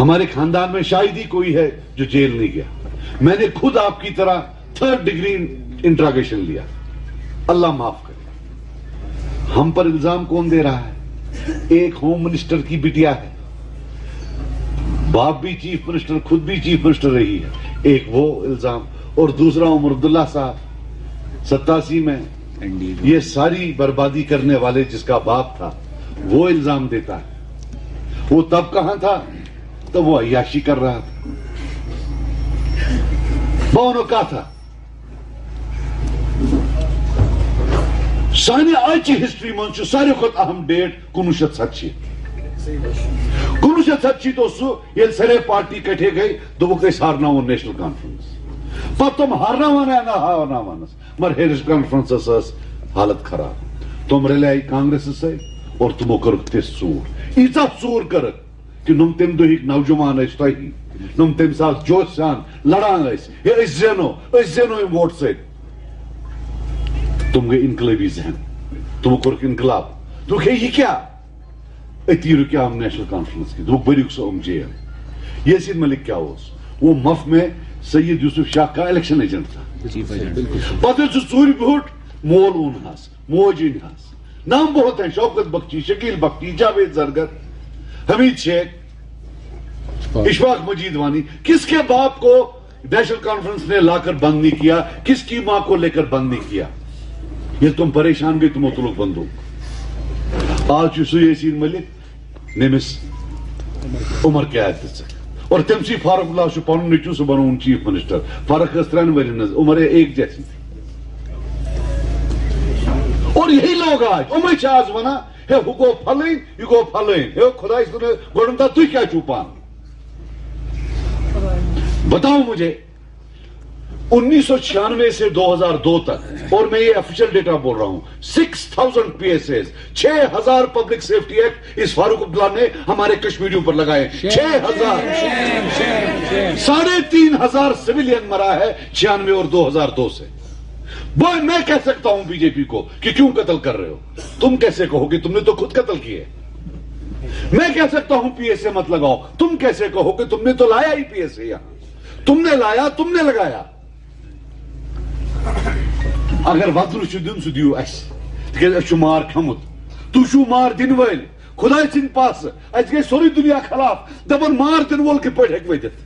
ہمارے خاندان میں شاید ہی کوئی ہے جو جیل نہیں گیا. میں نے خود آپ کی طرح 3rd ڈگری انٹراگیشن لیا. اللہ معاف کرے. ہم پر الزام کون دے رہا ہے؟ ایک ہوم منسٹر کی بٹیا ہے، باپ بھی چیف منسٹر، خود بھی چیف منسٹر رہی ہے. ایک وہ الزام، اور دوسرا عمر عبداللہ صاحب 87 میں یہ ساری بربادی کرنے والے جس کا باپ تھا وہ الزام دیتا ہے. وہ تب کہاں تھا؟ تب وہ عیاشی کر رہا تھا. بونو کا تھا سانہِ آجچہِ ہسٹری منٛز چھُ ساروی کھۄتہٕ اہم ڈیٹ 1987. 1987 اوس سُہ ییٚلہِ سارے پارٹی کٹھے گٔے دوٚپُکھ أسۍ ہارناوون نیشنل کانفرنس. پتہٕ تِم ہارناوان یا نہ ہارناوانس مگر نیشنل کانفرنسس ٲس حالت خراب. تِم رلیے کانگریسس سۭتۍ اور تِمو کٔرٕکھ تِژھ ژوٗر، ییٖژاہ ژوٗر کٔرٕکھ کہ نم تمہِ دۄہٕکۍ نوجوان ٲسۍ تۄہی، نم تمہِ ساتہٕ جوش سان لڑان ٲسۍ ہے أسۍ زینو یِم ووٹ سۭتۍ. تم گٔے انقلٲبی ذہن، تمو کوٚرُکھ انقلاب. دوٚپُکھ ہے یہِ کیٛاہ؟ أتی رُکیٛام نیشنل کانفرنس کی. دوٚپُکھ بٔرِکھ سُہ یِم جیل. یاسین ملک کیا اوس؟ وہ مف میں سید یوسف شاہ کا الیکشن ایجنٹ تھا. پتہٕ ییٚلہِ سُہ ژوٗرِ بیوٗٹھ مول اونہس، موج أنہس. نام بہت ہیں: شوکت بخشی، شکیل بخشی، جاوید زرگر، حمید شیخ، اشفاق مجید وانی. کس کے باپ کو نیشنل کانفرنس نے لا کر بند نہیں کیا؟ کس کی ماں کو لے کر بند نہیں کیا؟ یہ تم پریشان گئی تمو تلوک بندوق. آج چھُ سُہ یاسین ملک نٔمِس عمر قیادت دِژٕکھ. اور تٔمسٕے فاروق اللہ چھُ پنُن نیٚچوٗ، سُہ بنووُن چیف منسٹر. فرق ٲس 3 ؤرین ہٕنٛز. عمر ایک جیسی. اور یہی لوگ آج یِمے چھِ آز ونان ہے ہُہ گوٚو پھلٲنۍ، یہِ گوٚو پھلٲنۍ. ہے خدا گۄڈٕ تُہۍ کیٛاہ چھُو پانہٕ؟ بتاؤ مجھے 1996 سے 2002 تک، اور میں یہ آفیشیل ڈیٹا بول رہا ہوں، 6000 PSAs، 6000 پبلک سیفٹی ایکٹ اس فاروق عبداللہ نے ہمارے کشمیریوں پر لگائے. 6000. 3500 سویلین مرا ہے 96 اور 2002 سے. میں کہہ سکتا ہوں بی جے پی کو کہ کیوں قتل کر رہے ہو؟ تم کیسے کہو کہ تم نے تو خود قتل کیے. میں کہہ سکتا ہوں PSA مت لگاؤ. تم کیسے کہو کہ تم نے تو لایا ہی PSA یہاں؟ تم نے لایا، تم نے لگایا. اگر ودر چھُ دیُن سُہ دِیِو اَسہِ، تِکیٛازِ اَسہِ چھُ مار کھیوٚمُت. تُہۍ چھُو مار دِنہٕ وٲلۍ خۄداے سٕنٛدۍ پاسہٕ. اَسہِ گٔے سورُے دُنیا خلاف، دپان مار دِنہٕ وول کِتھ پٲٹھۍ ہیٚکہِ ؤتھِتھ.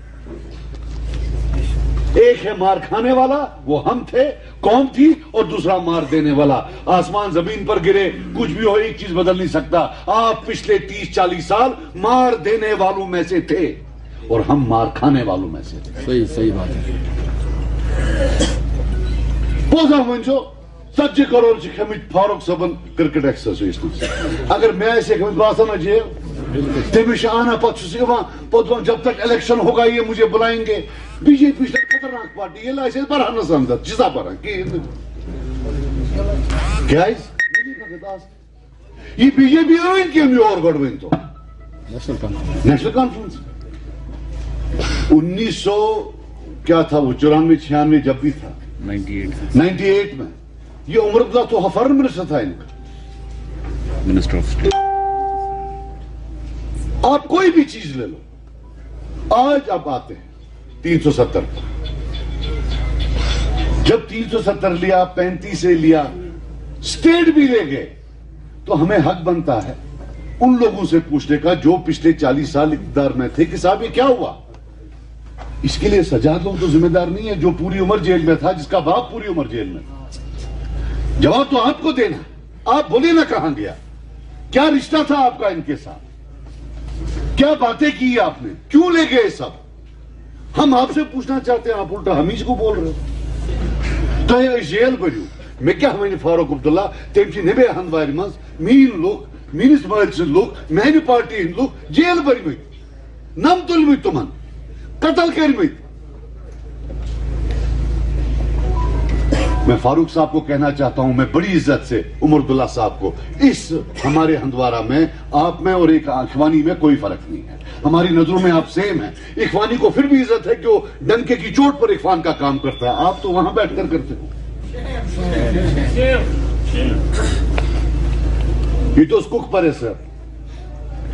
ایک ہے مار کھانے والا، وہ ہم تھے، قوم تھی، اور دوسرا مار دینے والا. آسمان زمین پر گرے، کچھ بھی ہو، ایک چیز بدل نہیں سکتا. آپ پچھلے 30-40 سال مار دینے والوں میں سے تھے اور ہم مار کھانے والوں میں سے تھے. صحیح بات ہے. پوزا ونچو 70 کروڑ کھمت فاروق صبن کرکٹ ایکسرسائز. اگر میں ایسے باسا نا جیل تمس آنا پتہ جب تک الیکشن ہوگا یہ مجھے بلائیں گے. بی جے پی خطرناک پارٹی یہ لائسے برہنس اندر جزا برہن یہ B J P came your گۄڈٕ ؤنۍ تو نیشنل کانفرنس 1900 کیا تھا وہ 94-96 جب بھی تھا 98 میں یہ عمر عبداللہ تو فارن منسٹر تھا ان کا منسٹر آف اسٹیٹ. آپ کوئی بھی چیز لے لو. آج آپ آتے ہیں 370 جب 370 لیا 35 سے لیا اسٹیٹ بھی لے گئے تو ہمیں حق بنتا ہے ان لوگوں سے پوچھنے کا جو پچھلے 40 سال اقتدار میں تھے کہ صاحب یہ کیا ہوا. اس کے لیے سجاد لوگ تو ذمہ دار نہیں ہے جو پوری عمر جیل میں تھا، جس کا باپ پوری عمر جیل میں تھا. جواب تو آپ کو دینا. آپ بولے نا کہاں گیا، کیا رشتہ تھا آپ کا ان کے ساتھ، کیا باتیں کی آپ نے، کیوں لے گئے سب. ہم آپ سے پوچھنا چاہتے ہیں، آپ الٹا ہمیش کو بول رہے ہو. تو یہ جیل بنیو میں کیا ون فاروق عبداللہ تم کی نبے ہندوار مز مین لوگ میس مال سن لوگ میانہ پارٹی ہند لوگ جیل برمت نم تلمت تمن قتل کرمت. میں فاروق صاحب کو کہنا چاہتا ہوں، میں بڑی عزت سے عمر عبداللہ صاحب کو، اس ہمارے ہندوارہ میں آپ میں اور ایک اخوانی میں کوئی فرق نہیں ہے. ہماری نظروں میں آپ سیم ہیں. اخوانی کو پھر بھی عزت ہے کہ وہ ڈنکے کی چوٹ پر اخوان کا کام کرتا ہے. آپ تو وہاں بیٹھ کر کرتے ہو. یہ تو اس کک پر ہے سر.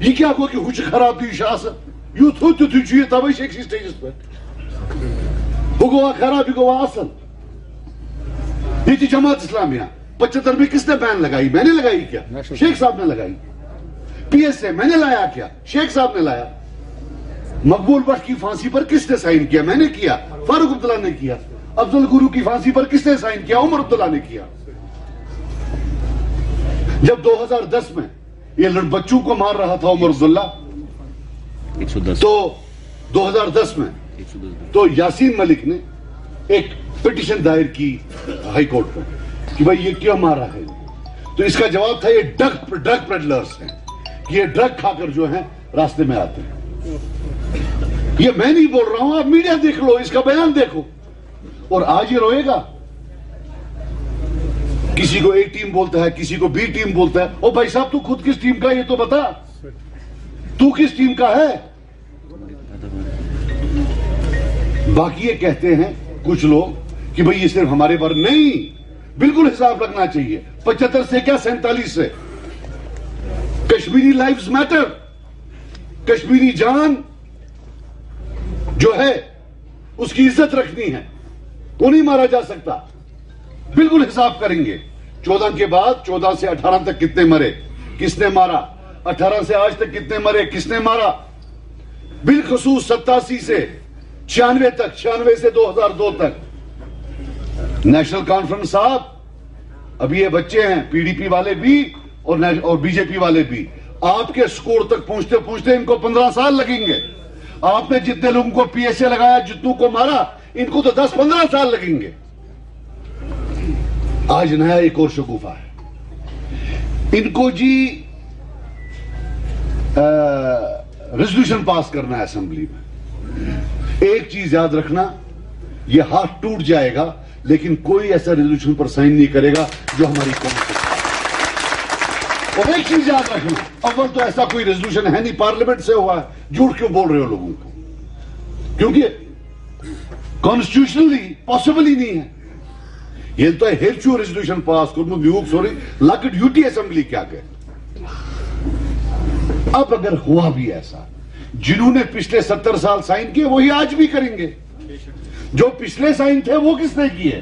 یہِ کیٛاہ گوٚو کہِ ہُہ چھُ خراب تہٕ یہِ چھُ اصٕل یُتھ ہُہ تیُتھُے چھُ یہِ تَوَے چھِ أکسٕے سٹیجَس پٮ۪ٹھ ہُہ گوٚوا خراب یہِ گوٚوا اصٕل یہ تھی جماعت اسلامیہ 75 میں کس نے بین لگائی میں نے لگائی کیا شیخ صاحب نے لگائی پی ایس اے میں نے لایا کیا شیخ صاحب نے لایا مقبول بٹ کی پھانسی پر کس نے سائن کیا میں نے کیا فاروق عبداللہ نے کیا افضل گرو کی پھانسی پر کس نے سائن کیا عمر عبداللہ نے کیا جب 2010 میں یہ بچوں کو مار رہا تھا عمر عبداللہ تو 2010 میں تو یاسین ملک نے ایک پٹیشن دائر کی ہائی کورٹ میں کہ بھائی یہ کیوں مار رہا ہے تو اس کا جواب تھا یہ ڈرگ پیڈلرز ہیں کہ یہ ڈرگ کھا کر جو ہیں راستے میں آتے ہیں یہ میں نہیں بول رہا ہوں آپ میڈیا دیکھ لو اس کا بیان دیکھو اور آج یہ روئے گا کسی کو اے ٹیم بولتا ہے کسی کو بی ٹیم بولتا ہے او بھائی صاحب تو خود کس ٹیم کا یہ تو بتا تو کس ٹیم کا ہے باقی یہ کہتے ہیں کچھ لوگ کہ بھئی یہ صرف ہمارے پر نہیں بالکل حساب رکھنا چاہیے 75 سے کیا 47 سے کشمیری لائفز میٹر کشمیری جان جو ہے اس کی عزت رکھنی ہے وہ نہیں مارا جا سکتا بالکل حساب کریں گے 14 کے بعد 14 سے 18 تک کتنے مرے کس نے مارا 18 سے آج تک کتنے مرے کس نے مارا بالخصوص 87 سے 96 تک 96 سے 2002 تک نیشنل کانفرنس صاحب اب یہ بچے ہیں پی ڈی پی والے بھی اور بی جے پی والے بھی آپ کے سکور تک پہنچتے پہنچتے ان کو 15 سال لگیں گے آپ نے جتنے لوگوں کو پی ایس اے لگایا جتنوں کو مارا ان کو تو 10-15 سال لگیں گے آج نیا ایک اور شگوفہ ہے ان کو جی ریزولوشن پاس کرنا ہے اسمبلی میں ایک چیز یاد رکھنا یہ ہاتھ ٹوٹ جائے گا لیکن کوئی ایسا ریزولوشن پر سائن نہیں کرے گا جو ہماری قوم سے اور ایک چیز یاد رکھنا اول تو ایسا کوئی ریزولوشن ہے نہیں پارلیمنٹ سے ہوا ہے جھوٹ کیوں بول رہے ہو لوگوں کو کیونکہ کانسٹیٹیوشنلی پاسبل ہی نہیں ہے یہ تو ہیلچو ریزولوشن پاس کرنا نیوک سوری لکٹ یوٹی اسمبلی کیا کہ اب اگر ہوا بھی ایسا جنہوں نے پچھلے 70 سال سائن کیے وہی آج بھی کریں گے جو پچھلے سائن تھے وہ کس نے کیے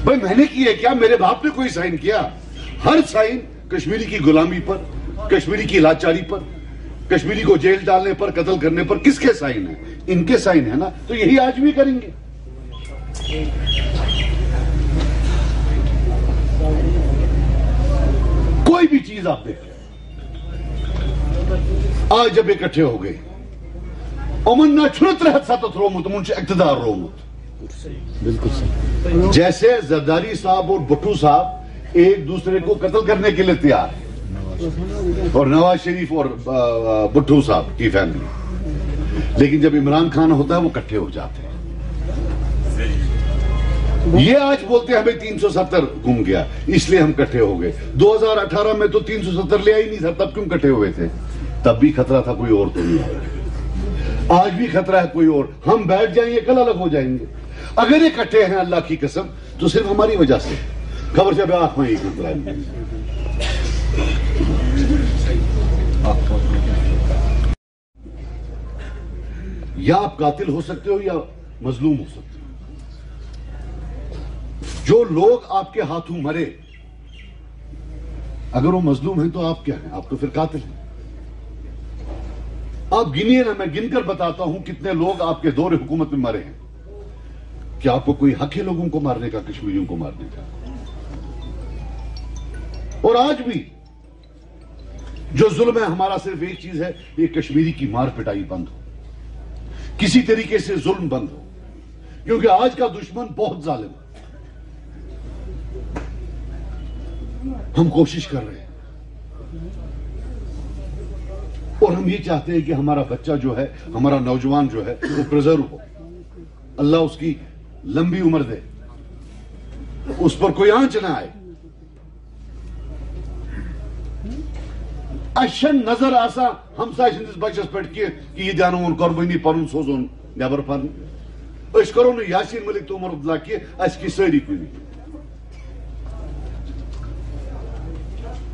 بھائی میں نے کیے کیا میرے باپ نے کوئی سائن کیا ہر سائن کشمیری کی غلامی پر کشمیری کی لاچاری پر کشمیری کو جیل ڈالنے پر قتل کرنے پر کس کے سائن ہیں ان کے سائن ہیں نا تو یہی آج بھی کریں گے کوئی بھی چیز آپ دیکھ لیں آج جب اکٹھے ہو گئے امن نہ چھنت رہت ساتت رومت امن چھ اقتدار رومت بالکل جیسے زرداری صاحب اور بھٹو صاحب ایک دوسرے کو قتل کرنے کے لیے تیار ہیں اور نواز شریف اور بھٹو صاحب کی فیملی لیکن جب عمران خان ہوتا ہے وہ اکٹھے ہو جاتے ہیں یہ آج بولتے ہیں ہمیں 370 گم گیا اس لیے ہم اکٹھے ہو گئے 2018 میں تو 370 لے ہی نہیں تھا تب کیوں اکٹھے ہوئے تھے تب بھی خطرہ تھا کوئی اور تو نہیں آئے آج بھی خطرہ ہے کوئی اور ہم بیٹھ جائیں گے کل الگ ہو جائیں گے اگر یہ اکٹھے ہیں اللہ کی قسم تو صرف ہماری وجہ سے خبر جب آنکھ میں ہی خطرہ ہے یا آپ قاتل ہو سکتے ہو یا مظلوم ہو سکتے ہو جو لوگ آپ کے ہاتھوں مرے اگر وہ مظلوم ہیں تو آپ کیا ہیں آپ تو پھر قاتل ہیں آپ گنیے نا میں گن کر بتاتا ہوں کتنے لوگ آپ کے دور حکومت میں مرے ہیں کیا آپ کو کوئی حق ہے لوگوں کو مارنے کا کشمیریوں کو مارنے کا اور آج بھی جو ظلم ہے ہمارا صرف ایک چیز ہے یہ کشمیری کی مار پٹائی بند ہو کسی طریقے سے ظلم بند ہو کیونکہ آج کا دشمن بہت ظالم ہے ہم کوشش کر رہے ہیں اور ہم یہ چاہتے ہیں کہ ہمارا بچہ جو ہے ہمارا نوجوان جو ہے وہ پریزرو ہو اللہ اس کی لمبی عمر دے اس پر کوئی آنچ نہ آئے اشن نظر آسا ہمسائے سندس بچس پہ کہ یہ دیانو قربانی پن سوزون نیبر پن اس کرو نا یاسین ملک تو عمر عبداللہ کی اس کی ساری کنی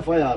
FIR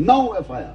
9 FIR।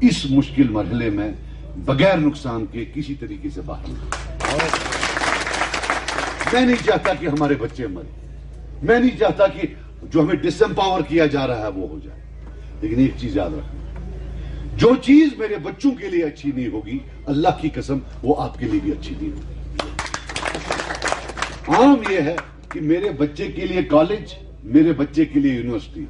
اس مشکل مرحلے میں بغیر نقصان کے کسی طریقے سے باہر نکلیں۔ میں نہیں چاہتا کہ ہمارے بچے مریں، میں نہیں چاہتا کہ جو ہمیں ڈس امپاور کیا جا رہا ہے وہ ہو جائے، لیکن ایک چیز یاد رکھنا، جو چیز میرے بچوں کے لیے اچھی نہیں ہوگی اللہ کی قسم وہ آپ کے لیے بھی اچھی نہیں ہوگی۔ عام یہ ہے کہ میرے بچے کے لیے کالج، میرے بچے کے لیے یونیورسٹی،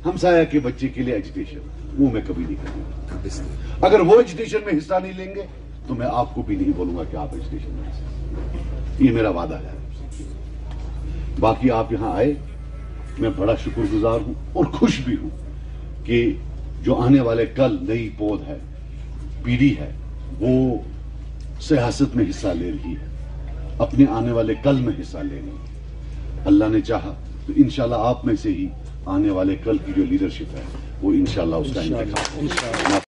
ہمسایہ کے بچے کے لیے ایجوکیشن، وہ میں کبھی نہیں کروں گا۔ اگر وہ ایجوکیشن میں حصہ نہیں لیں گے تو میں آپ کو بھی نہیں بولوں گا کہ آپ ایجوکیشن میں حصہ لیں۔ یہ میرا وعدہ ہے۔ باقی آپ یہاں آئے، میں بڑا شکر گزار ہوں اور خوش بھی ہوں کہ جو آنے والے کل نئی پود ہے، پیڑھی ہے، وہ سیاست میں حصہ لے رہی ہے، اپنے آنے والے کل میں حصہ لے رہی ہے۔ اللہ نے چاہا تو انشاءاللہ آپ میں سے ہی آنے والے کل کی جو لیڈرشپ ہے وہ انشاءاللہ اس کا انتخاب ہوگا۔